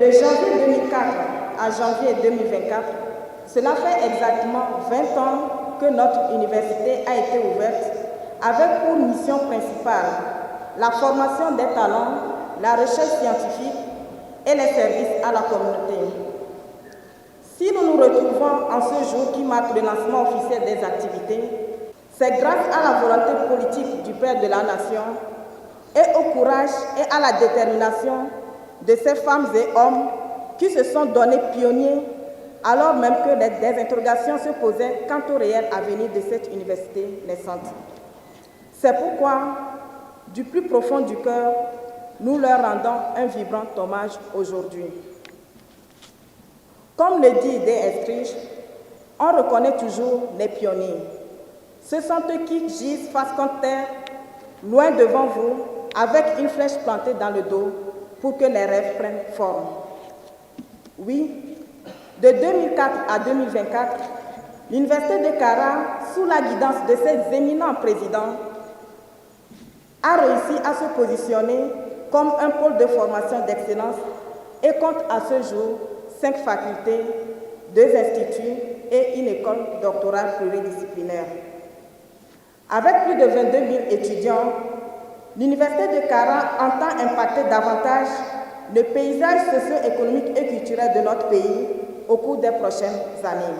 De janvier 2004 à janvier 2024, cela fait exactement 20 ans que notre université a été ouverte avec pour mission principale la formation des talents, la recherche scientifique et les services à la communauté. Si nous nous retrouvons en ce jour qui marque le lancement officiel des activités, c'est grâce à la volonté politique du Père de la Nation et au courage et à la détermination de ces femmes et hommes qui se sont donnés pionniers alors même que des interrogations se posaient quant au réel avenir de cette université naissante. C'est pourquoi, du plus profond du cœur, nous leur rendons un vibrant hommage aujourd'hui. Comme le dit D. Estrich, on reconnaît toujours les pionniers. Ce sont eux qui gisent face contre terre, loin devant vous, avec une flèche plantée dans le dos pour que les rêves prennent forme. Oui, de 2004 à 2024, l'Université de Kara, sous la guidance de ses éminents présidents, a réussi à se positionner comme un pôle de formation d'excellence et compte à ce jour 5 facultés, 2 instituts et une école doctorale pluridisciplinaire. Avec plus de 22 000 étudiants, l'Université de Kara entend impacter davantage le paysage socio-économique et culturel de notre pays au cours des prochaines années.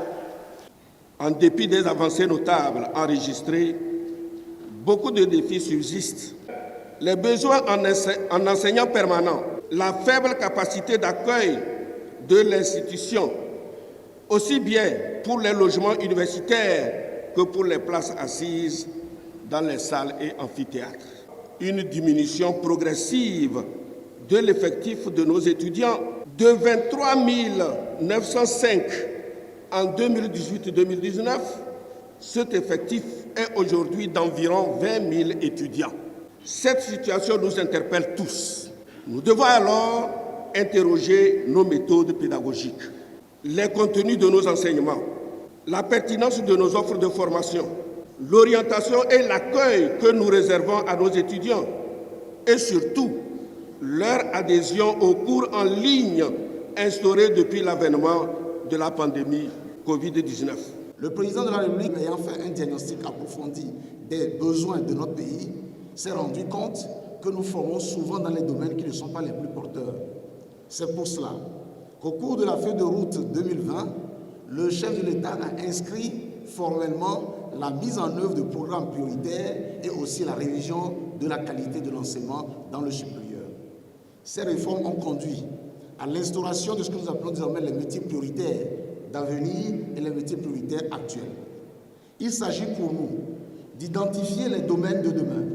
En dépit des avancées notables enregistrées, beaucoup de défis subsistent. Les besoins en enseignants permanents, la faible capacité d'accueil de l'institution, aussi bien pour les logements universitaires que pour les places assises dans les salles et amphithéâtres. Une diminution progressive de l'effectif de nos étudiants de 23 905 en 2018-2019, cet effectif est aujourd'hui d'environ 20 000 étudiants. Cette situation nous interpelle tous. Nous devons alors interroger nos méthodes pédagogiques, les contenus de nos enseignements, la pertinence de nos offres de formation, l'orientation et l'accueil que nous réservons à nos étudiants et surtout leur adhésion aux cours en ligne instaurés depuis l'avènement de la pandémie Covid-19. Le président de la République, ayant fait un diagnostic approfondi des besoins de notre pays, s'est rendu compte que nous formons souvent dans les domaines qui ne sont pas les plus porteurs. C'est pour cela qu'au cours de la feuille de route 2020, le chef de l'État a inscrit formellement la mise en œuvre de programmes prioritaires et aussi la révision de la qualité de l'enseignement dans le supérieur. Ces réformes ont conduit à l'instauration de ce que nous appelons désormais les métiers prioritaires d'avenir et les métiers prioritaires actuels. Il s'agit pour nous d'identifier les domaines de demain,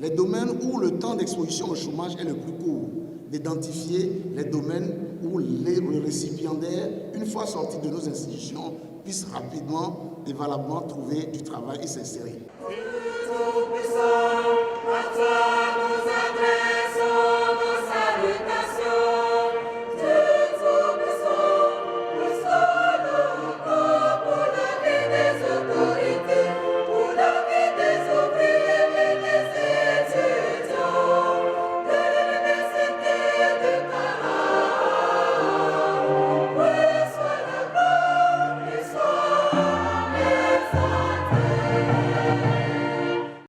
les domaines où le temps d'exposition au chômage est le plus court, d'identifier les domaines où les récipiendaires, une fois sortis de nos institutions, puissent rapidement et valablement trouver du travail et s'insérer.